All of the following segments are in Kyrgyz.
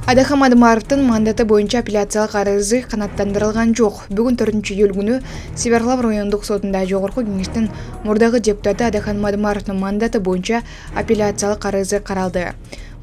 Адахан Мадымаровдун мандаты боюнча апелляциялык арызы канаттандырылган жок. Бүгүн 4-июль күнү Сибирлав райондук сотунда жогорку кеңештин мурдагы депутаты Адахан Мадымаровдун мандаты боюнча апелляциялык арызы каралды.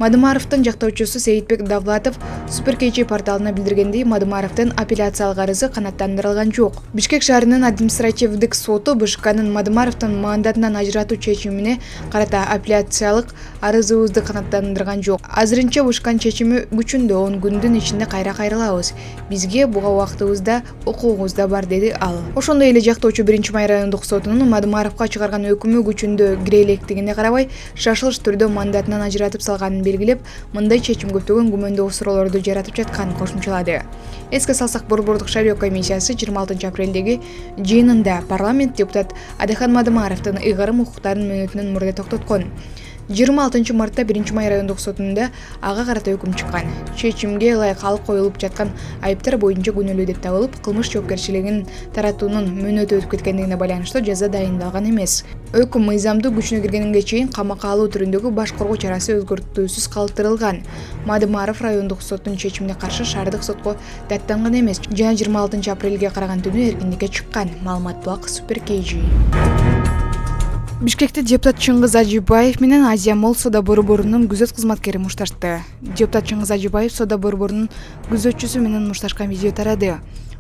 Мадымаровдун жактоочусу Сейитбек Давлатов Супер KG порталына билдиргендей, Мадымаровдун апелляциялык арызы канаттандырылган жок. Бишкек шаарынын административдик соту БШКнын Мадымаровдун мандатынан ажыратуу чечимине карата апелляциялык арызыбызды канаттандырган жок. Азырынча БШКнын чечими күчүндө 10 күндүн ичинде кайра кайрылабыз. Бизге буга убактыбызда, укугубуз да бар, деди ал. Ошондой эле жактоочу 1-май райондук сотунун Мадымаровго чыгарган өкүмү күчүндө кире электигине карабай, шашылыш түрдө мандатынан ажыратып салганын белгилеп, мындай чечим көптөгөн күмөндүү суроолорду жаратып жатканын кошумчалады. Эске салсак, Борбордук шайлоо комиссиясы 26 апрелдеги жыйынында парламент депутат Адахан Мадымаровдун ыйгарым укуктарын мөөнөтүнөн мурда токтоткон. 26 мартта 1-май райондук сотунда ага карата өкүм чыккан. Чечимге ылайык ал коюлуп жаткан айыптар боюнча күнөөлүү деп табылып, кылмыш жоопкерчилигин таратуунун мөөнөтү өтүп кеткендигине байланыштуу жаза дайындалган эмес. Өкүм мыйзамдуу күчүнө киргенге чейин камакка алуу түрүндөгү баш коргоо чарасы өзгөртүүсүз калтырылган. Мадымаров райондук соттун чечимине каршы шаардык сотко даттанган эмес жана 26 апрелге караган түнү эркиндикке чыккан. Маалымат булак Супер KG. Бишкекте депутат Чыңгыз Ажибаев менен Азия Молл соода борборунун күзөт кызматкери мушташты. Депутат Чыңгыз Ажибаев соода борборунун күзөтчүсү менен мушташкан видео тарады.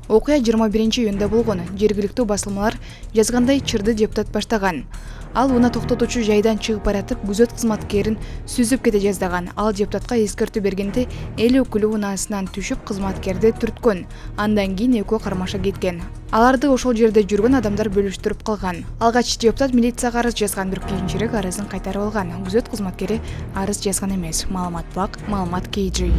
Окуя 21-июнда болгон. Жергиликтүү басылмалар жазгандай, чырды депутат баштаган. Ал уна токтотуучу жайдан чыгып баратып, күзөт кызматкерин сүзүп кете жаздаган. Ал депутатка эскертүү бергенде эл өкүлү унаасынан түшүп кызматкерди түрткөн. Андан кийин экөө кармаша кеткен. Аларды ошол жерде жүргөн адамдар бөлүштүрүп калган. Алгач депутат милицияга арыз жазган, бирок кийинчерээк арызын кайтарып алган. Күзөт кызматкери арыз жазган эмес. Маалымат булак Маалымат KG.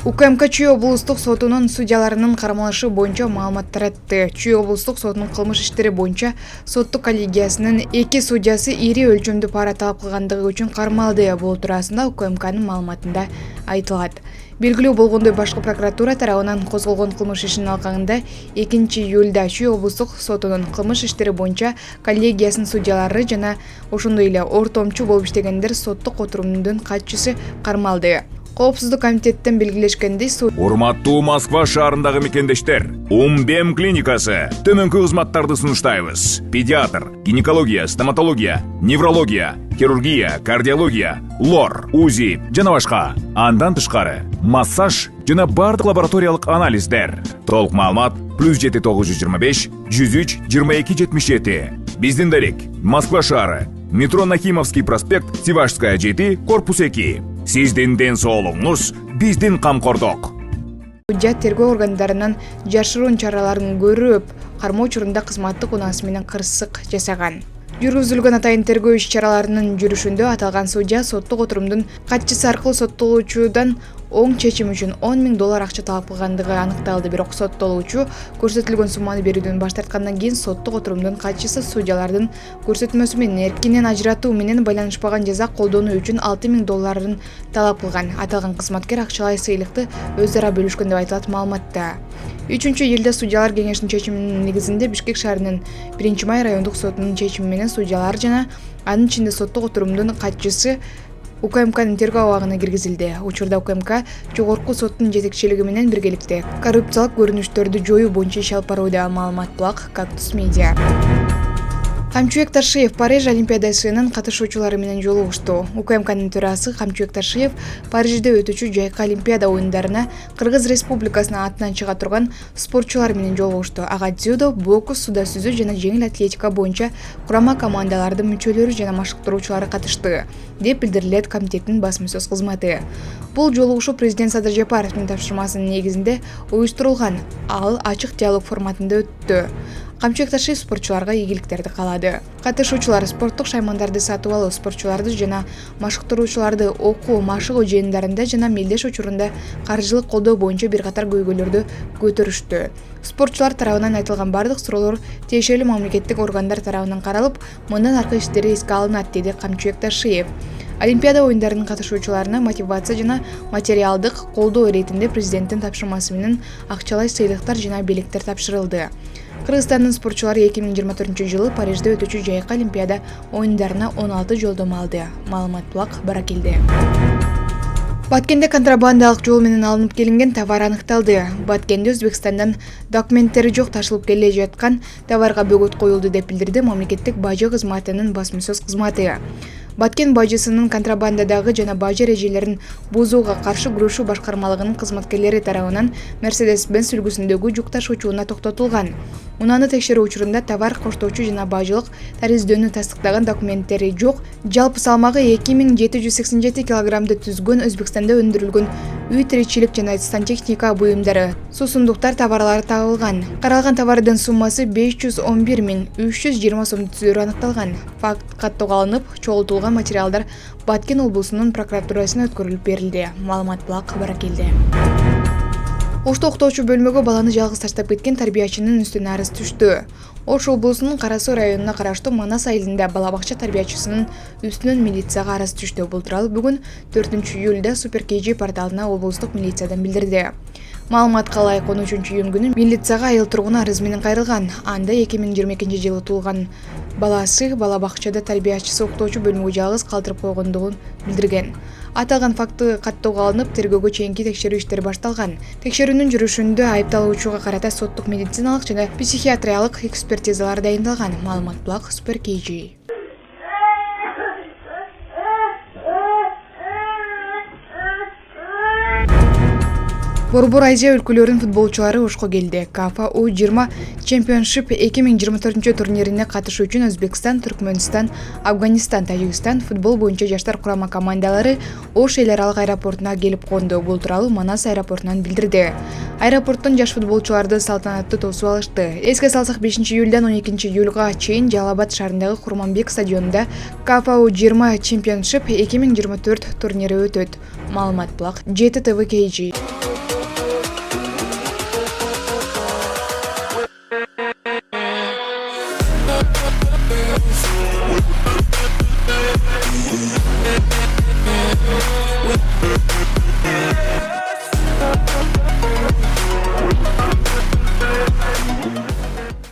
УКМК Чүй облустук сотунун судьяларынын кармалышы боюнча маалымат таратты. Чүй облустук сотунун кылмыш иштери боюнча соттук коллегиясынын 2 судьясы ири өлчөмдүү пара талап кылгандыгы үчүн кармалды. Бул туурасында УКМКнын маалыматында айтылат. Белгилүү болгондой, башкы прокуратура тарабынан козголгон кылмыш ишинин алкагында 2-июлда Чүй облустук сотунун кылмыш иштери боюнча коллегиясынын судьялары жана ошондой эле ортомчу болуп иштегендер соттук отурумдун катчысы кармалды. Коопсуздук комитеттен белгилешкендей, урматтуу Москва шаарындагы мекендештер, Умбем клиникасы төмөнкү кызматтарды сунуштайбыз. Педиатр, гинекология, стоматология, неврология, хирургия, кардиология, лор, УЗИ жана башка. Андан тышкары массаж жана бардык лабораториялык анализдер. Толук маалымат +7 925 103 22 77. Биздин дарек Москва шаары, метро Нахимовский проспект, Сивашская 7, корпус 2. Сиздин ден соолугуңуз биздин камкордук. Судья тергөө органдарынан жашыруун чараларын көрүп, кармоо учурунда кызматтык унаасы менен кырсык жасаган. Жүргүзүлгөн атайын тергөө иш-чараларынын жүрүшүндө аталган судья соттук отурумдун катчысы аркылуу соттолуучудан оң чечим үчүн $10,000 акча талап кылгандыгы аныкталды. Бирок соттолуучу көрсөтүлгөн сумманы берүүдөн баш тарткандан кийин соттук отурумдун катчысы судьялардын көрсөтмөсү менен эркинен ажыратуу менен байланышпаган жаза колдонуу үчүн $6,000 талап кылган. Аталган кызматкер акчалай сыйлыкты өз ара бөлүшкөн деп айтылат маалыматта. 3-июлда судьялар кеңешинин чечиминин негизинде Бишкек шаарынын 1-май райондук сотунун чечими менен судьялар жана анын ичинде соттук отурумдун катчысы УКМКнын тергөө абагына киргизилди. Учурда УКМК жогорку соттун жетекчилиги менен биргеликте коррупциялык көрүнүштөрдү жоюу боюнча иш алып барууда. Маалымат булак Кактус Медиа. Камчыбек Таршиев Париж Олимпиадасынын катышуучулары менен жолугушту. УКМКнын төрагасы Камчыбек Таршиев Парижде өтүүчү жайкы Олимпиада оюндарына Кыргыз Республикасынын атынан чыга турган спортчулар менен жолугушту. Ага дзюдо, бокс, суда сүзүү жана жеңил атлетика боюнча курама командалардын мүчөлөрү жана машыктыруучулары катышты, деп билдирилет комитеттин басма сөз кызматы. Бул жолугушуу президент Садыр Жапаровдун тапшырмасынын негизинде уюштурулган. Ал ачык диалог форматында өттү. Камчыбек Таршиев спортчуларга ийгиликтерди каалады. Катышуучулар спорттук шаймандарды сатып алуу, спортчуларды жана машыктыруучуларды окуу, машыгуу жыйындарында жана мелдеш учурунда каржылык колдоо боюнча бир катар көйгөйлөрдү көтөрүштү. Спортчулар тарабынан айтылган бардык суроолор тиешелүү мамлекеттик органдар тарабынан каралып, мындан аркы иштери эске алынат, деди Камчыбек Таршиев. Олимпиада оюндарынын катышуучуларына мотивация жана материалдык колдоо иретинде президенттин тапшырмасы менен акчалай сыйлыктар жана белектер тапшырылды. Кыргызстандын спортчулары 2024-жылы Парижде өтүүчү жайкы Олимпиада оюндарына 16 жолдомо алды. Маалымат булак Баракелде. Баткенде контрабандалык жол менен алынып келинген товар аныкталды. Баткенде Өзбекстандан документтери жок ташылып келе жаткан товарга бөгөт коюлду деп билдирди мамлекеттик бажы кызматынын басма-сөз кызматы. Баткен бажысынын контрабандадагы жана бажы эрежелерин бузууга каршы күрөшүү башкармалыгынын кызматкерлери тарабынан Mercedes-Benz үлгүсүндөгү жүк ташуучуна токтотулган. Унаны текшерүү учурунда товар коштоочу жана бажылык тариздөөнү тастыктаган документтери жок, жалпы салмагы 2787 килограммды түзгөн Өзбекстанда өндүрүлгөн үй тиричилик жана сантехника буюмдары, суусундуктар товарлары табылган. Каралган товардын суммасы 511.320 сомду түзөрү аныкталган. Факт каттоого алынып, чогултулган материалдар Баткен облусунун прокуратурасына өткөрүлүп берилди. Маалымат Булак кабар келди. Ошто октоочу бөлмөгө баланы жалгыз таштап кеткен тарбиячынын үстүнө арыз түштү. Ош облусунун Кара Суу районуна караштуу Манас айылында балабакча тарбиячысынын үстүнөн милицияга арыз түштү. Бул тууралуу бүгүн 4-июлда Супер KG порталына облустук милициядан билдирди. Маалыматка ылайык 13-июнь күнү милицияга айыл тургуну арыз менен кайрылган. Анда 2022-жылы туулган баласы балабакчада тарбиячысы октоочу бөлмөгө жалгыз калтырып койгондугун билдирген. Аталган факты каттоого алынып, тергөөгө чейинки текшерүү иштери башталган. Текшерүүнүн жүрүшүндө айыпталуучуга карата соттук медициналык жана психиатриялык экспертизалар дайындалган. Маалымат Булак, Супер KG. Борбор Азия өлкөлөрүнүн футболчулары Ошко келди. КАФА U20 Championship 2024 турнирине катышуу үчүн Өзбекстан, Түркмөнстан, Афганистан, Тажикстан футбол боюнча жаштар курама командалары Ош эл аралык аэропортуна келип конду. Бул тууралуу Манас аэропортунан билдирди. Аэропорттон жаш футболчуларды салтанаттуу тосуп алышты. Эске салсак, 5-июлдан 12-июлга чейин Жалал-Абад шаарындагы Курманбек стадионунда КАФА U20 Championship 2024 турнири өтөт. Маалымат Булак, JTTV KG.